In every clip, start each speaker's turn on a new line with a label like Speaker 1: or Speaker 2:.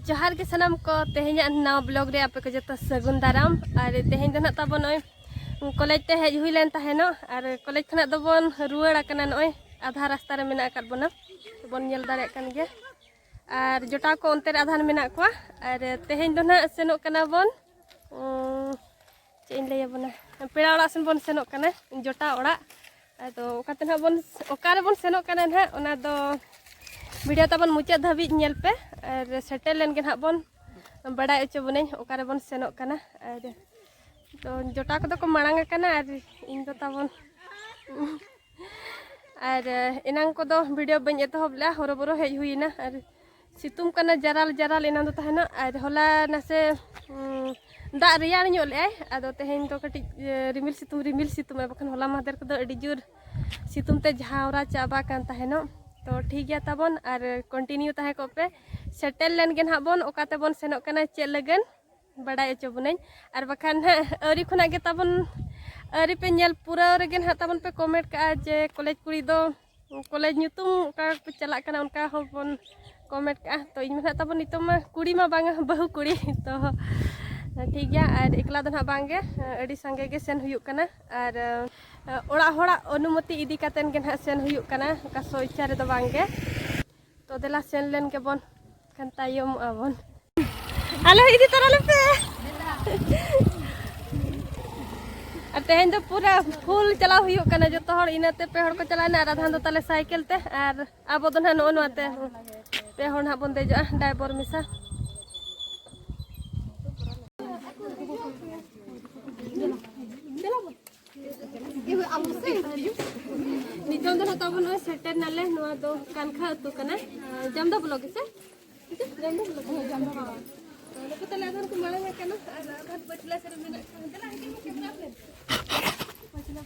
Speaker 1: जोहार के सनाम को तेहें नवा ब्लॉग रे आपे को जतो सगुन दाराम और तेहें दो ना ताबो नय कॉलेज ते हेज हुई लेन ताहेनो और कॉलेज खना दो बन रुवाड़ आकना नय आधा रास्ता रे मेना आकाद बोना बन नेल दारे कान गे और जोटा को अंते रे आधान मेना को और तेहें दो ना सेनो कना बन चेन लय बना पेड़ा ओड़ा सेन बन सेनो कना जोटा ओड़ा तो ओकाते ना बन ओकारे बन सेनो कना ना ओना दो वीडियो तबन मुचाद धाबी नेल पे और सेटल लेन के ना बन बड़ा अचो बने ओकारे बन सेनो कना और तो जोटा को को मांग कना और इन दो तबन और इनांग को दो वीडियो बन एतहब ला हरो बरो हेज हुईना और सितुम कना जराल जराल इना दो तहना और होला नासे दा रियाण ᱧᱚᱜ ᱞᱮ ᱟᱫᱚ ᱛᱮᱦᱮᱧ ᱫᱚ ᱠᱟᱹᱴᱤᱡ ᱨᱤᱢᱤᱞ ᱥᱤᱛᱩᱢ ᱵᱟᱠᱷᱟᱱ ᱦᱚᱞᱟ ᱢᱟᱦᱫᱮᱨ ᱠᱚᱫᱚ ᱟᱹᱰᱤ ᱡᱳᱨ ᱥᱤᱛᱩᱢ ᱛᱮ ᱡᱷᱟᱣᱨᱟ ᱪᱟᱵᱟ ᱠᱟᱱ ᱛᱟᱦᱮᱱᱚ तो ठीक गया तबन और कंटिन्यू तहे को पे सेटल लेन के नाबन ओकाते बन सेनोक कना चे लगन बड़ा अचो बनई और बखान अरी खुना के तबन अरी पे नेल पूरा रेगे ना तबन पे कमेंट का जे कॉलेज कुड़ी दो कॉलेज ᱧᱩᱛᱩᱢ का पे चला कना उनका होबन कमेंट का तो इन में तबन नितम कुड़ी मा बांग बहु कुड़ी तो ठीक गया और एकला दो ना बांगे अड़ी संगे के सेन हुयुक कना और ओड़ा होड़ा अनुमति इदी कातेन के ना सेन हुयुक कना का सो इच्छा रे दो बांगे तो देला सेन लेन के बन खान तायम आबन आलो इदी तरा ले पे तेहें दो पूरा फुल चला हुयुक कना जतो हड़ इनाते पे हड़ को चलाना और आधान दो ताले साइकिल ते और आबो दो ना नो नोते पे हड़ ना बन देजा ड्राइवर मिसा नितों दो ना बन सेटर नाले नो दो कानखा अतु कना जमदा ब्लॉग से जमदा ब्लॉग जमदा लोको तले आधान को मांग कना आधान बचला से मेना देला के कैमरा पे बचला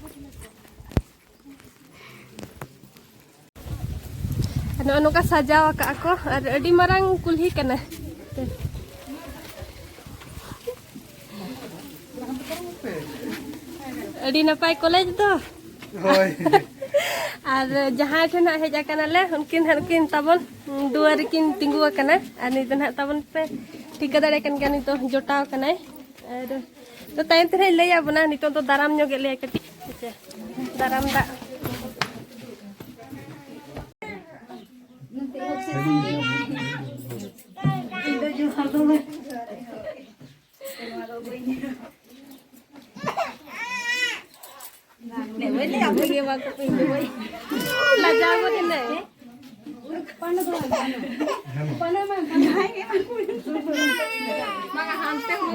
Speaker 1: नोका सजावा का को और अडी मारंग कुल्ही कना अड़ी नपाय कॉलेज दो और जहाँ ठेना हेज ले उनकिन तबन दुआर किन तिंगु कना और नि दना तबन पे ठिका दाड़े कन गया नि तो जोटाव कना और तो तायम ते लैया बना नि तो दाराम ᱧᱚᱜ ले कटी दाराम दा ने वेले आप के वा को पे वही लजा को ने पन दो पन में बनाएंगे मगा हानते हो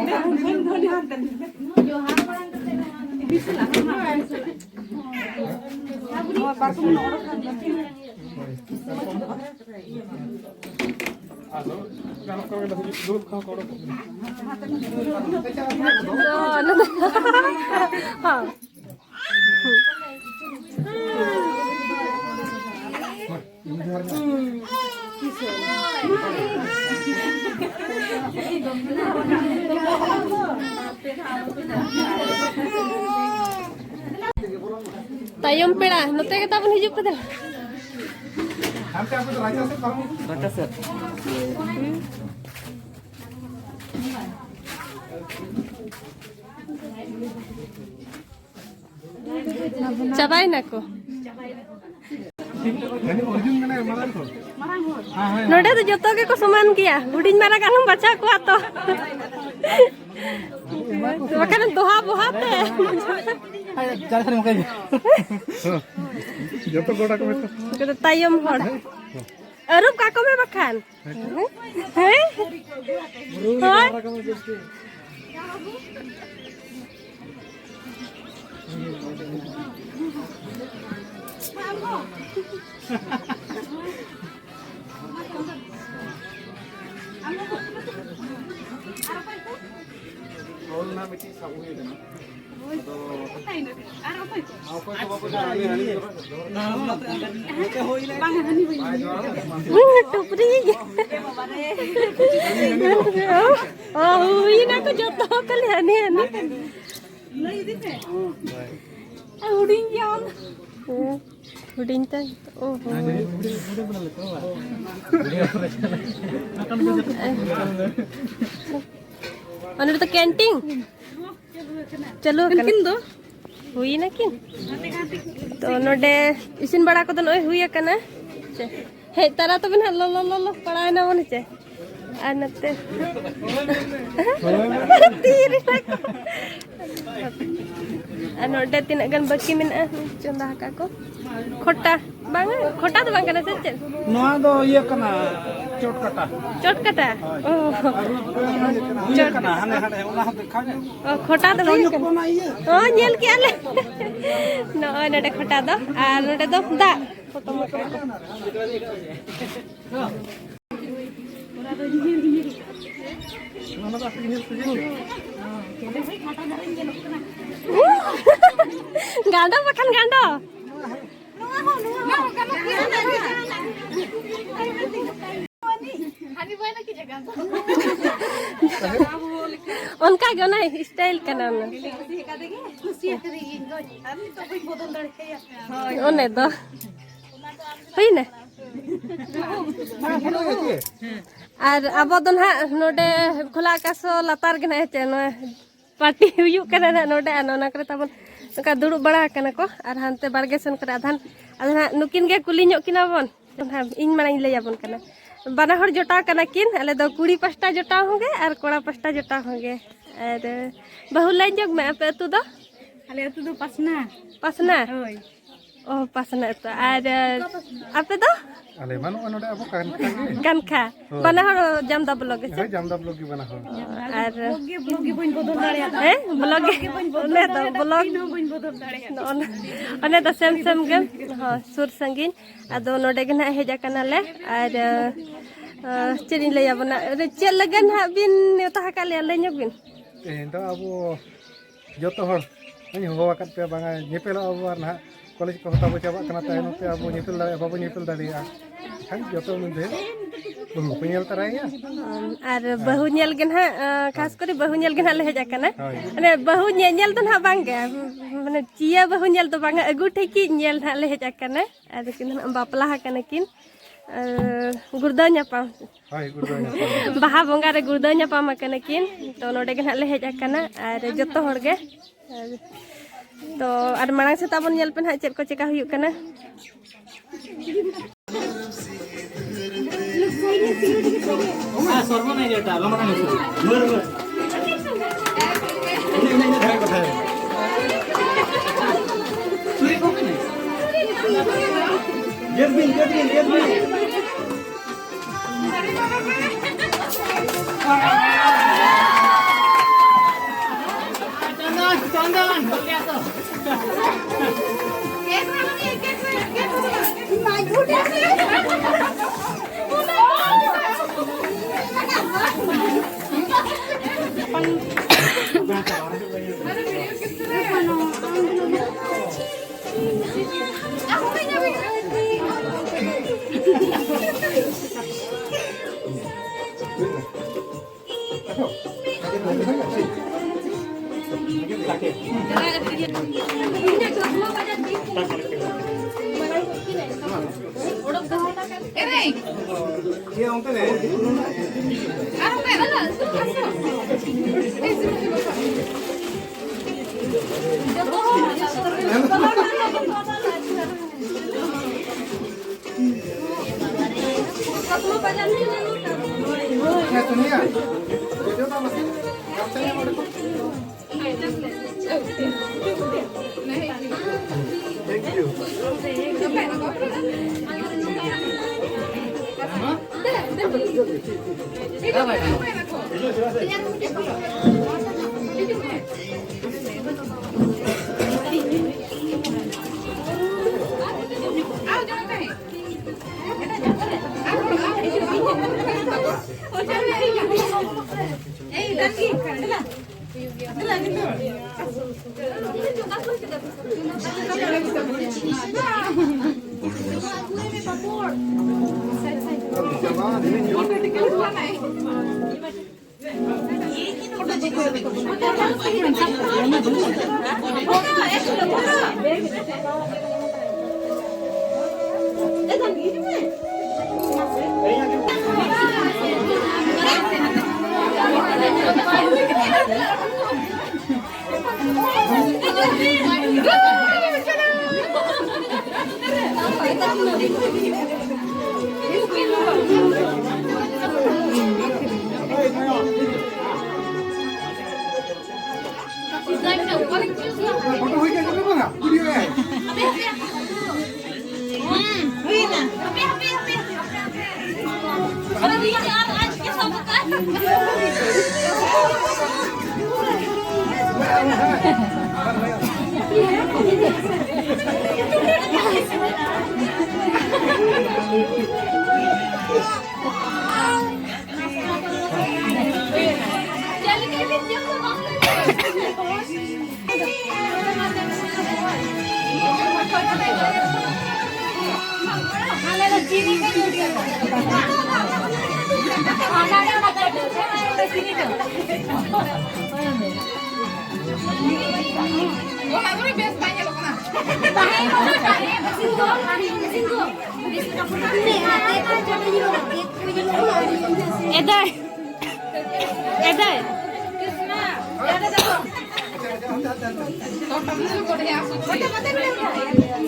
Speaker 1: जो हार बन बिसला और बात में और आलो गाना को दूध खा कोड़ो हां तायम पेड़ा नोते के ताबन हिजुक पदल हमते आपको राजा से पाऊं राजा से चबाई ना को नोडे तो जतो के को समान किया हुडिन मारा कानम बचा को तो बखान दोहा बोहाते चार खाने मकई जतो गोडा को तो तायम हड़ अरुप का को में बखान हैं और ना मिट्टी सब हुई है ना तो पता ही नहीं अरे ओपन आपको तो हनी ना होई ना हनी टुपरी ओ हुई ना को जतो कल हनी नहीं दिखे उड़िन जाओ Huding tay. Oh. Ano to canting? Chalo kin do. Hui na kin. To node isin bada ko to noi hui kana. He tara to bin lo pada na mon che. Anate. Tiri nak. Node tinak gan baki mena chonda ka ko. Khota do bang kana che.
Speaker 2: Noa do iya kana chotkata.
Speaker 1: Chotkata. Oh.
Speaker 2: Chotkata hane ona hate khane.
Speaker 1: Oh khota do iya kana. Oh nyel ke ale. No node khota do ar node do da. Khota mo ka. Ganda makan ganda. उनका गाना style का नाम है ओने दो होई ना और अब दो ना नोडे खुला आकाश लातार के ना चेन पार्टी हुयु कना ना नोडे अनोना करे तबन नका दुड़ु बड़ा कना को और हानते बारगे सन करे आधान आधा नुकिन के कुली ᱧᱚᱜ किना बन इन माने ले जाबन कना बाना हर जोटा कना किन अले दो कुड़ी पास्ता जोटा होगे और कोड़ा पास्ता जोटा होगे और बहु लाइन जग में पे तू दो
Speaker 3: अले तू दो पासना
Speaker 1: होय ओ पासना तो और आपे दो
Speaker 2: Ale manu anoda abo
Speaker 1: kan kha बाना हर जामदा ब्लॉग
Speaker 2: है jamda blog ki bana ho.
Speaker 1: और
Speaker 3: ब्लॉग बन बदल दाड़िया
Speaker 1: हैं ब्लॉग ने तो ब्लॉग
Speaker 3: बन बदल दाड़िया
Speaker 1: अने तो सेम गन हां सुर संगीन आदो नोडे गना हेजा कना ले और चेनी ले याबना चेल लगन हा बिन नेता का ले ले बिन
Speaker 2: Endo abo joto hor ani ho wakat pe banga nyepel abo ar na college ko hota bo chaba kana ta no pe abo nyepel dare abo nyepel dare ya kan joto munde bungu penyel taraya
Speaker 1: और बहु nail gun हा खास करे बहु nail gun ले हेजा कना अने बहु नेल तो ना बांगे माने चिया बहु नेल तो बांगे अगु ठेकी नेल ना ले हेजा कना और किन बापला हा कना किन गुरदा ᱧᱟᱯᱟᱢ
Speaker 2: hai gurdonya
Speaker 1: बाहा बंगा रे गुरदा ᱧᱟᱯᱟᱢ कना किन तो नोडे गन ले हेजा कना और जतो हर गे तो और मांग से ताबन नेल पे हा चेक को चेका हुयु कना
Speaker 4: सर्व नहीं रहता लमना नहीं चंदन
Speaker 2: फोटो हुई क्या करना बना वीडियो है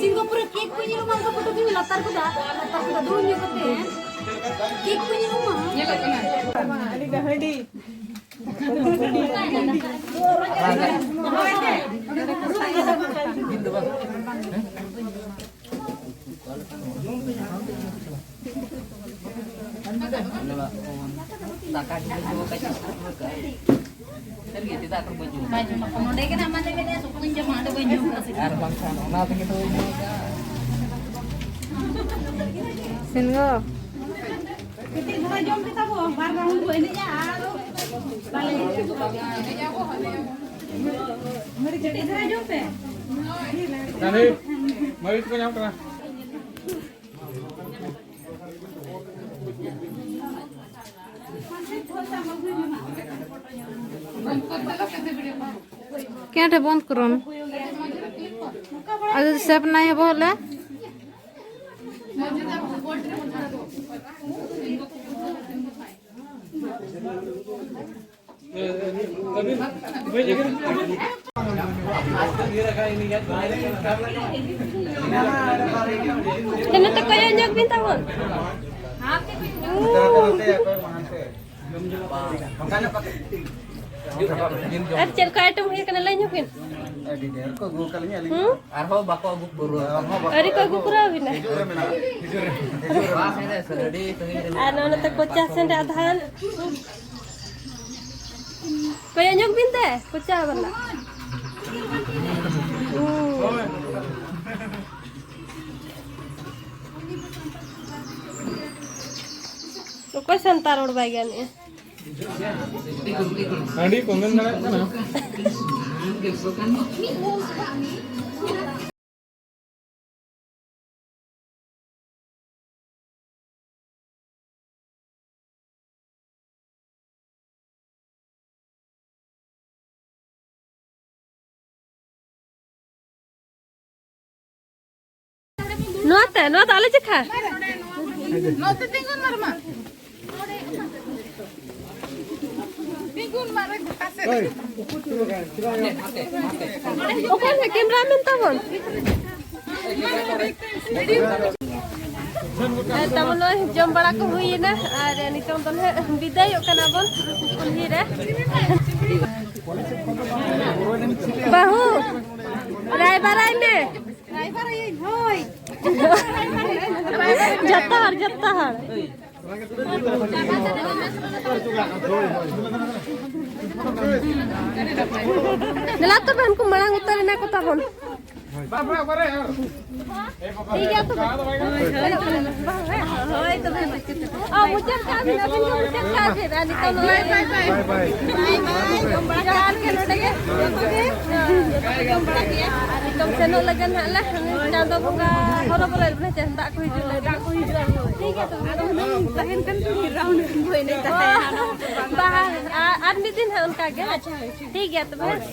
Speaker 3: Singapura cake punya rumah ke foto ini latar kuda dulunya kete cake punya rumah Sengo. Kita mau jom kita mau barang dulu ini ya. Balik. Mari kita jom pe.
Speaker 2: Nanti mari kita nyampe lah
Speaker 3: क्या टे बंद करो आज सेप नहीं है बोले
Speaker 1: Kena tak kaya nyok bintang pun. Cek kaya tu mungkin kena lain nyokin.
Speaker 4: Arho bako aguk buru.
Speaker 1: Ari kau aku kurang bina. Ano na tak kocah senda adhan. Kaya nyok binte, kocah bala. Kau santar orang bagian ni.
Speaker 2: Adi komen mana?
Speaker 1: Nota ala cekha.
Speaker 3: Nota tinggal marma. Tinggal marma kasih.
Speaker 1: Oke, kamera minta pun. Taman lo jom bala ko hui na, are nitong ton biday yuk kana bon kulhi re. Bahu. Rai barai me.
Speaker 3: Driver ये होय
Speaker 1: Jatta har. Nelato ban ko marang utar na ko tahon. ठीक है तो होय तो मुझे का भी ना बिन मुझे का भी रानी तो बाय बाय बाय बाय हम बड़ा जान के लगे हम बड़ा किया तुम से नो लगन हला चांदो बंगा हरो बोले बने चंदा को हिजरा ठीक है तो तहन कन राउंड होय नहीं तहन बाहर आदमी दिन है उनका के ठीक है तो बस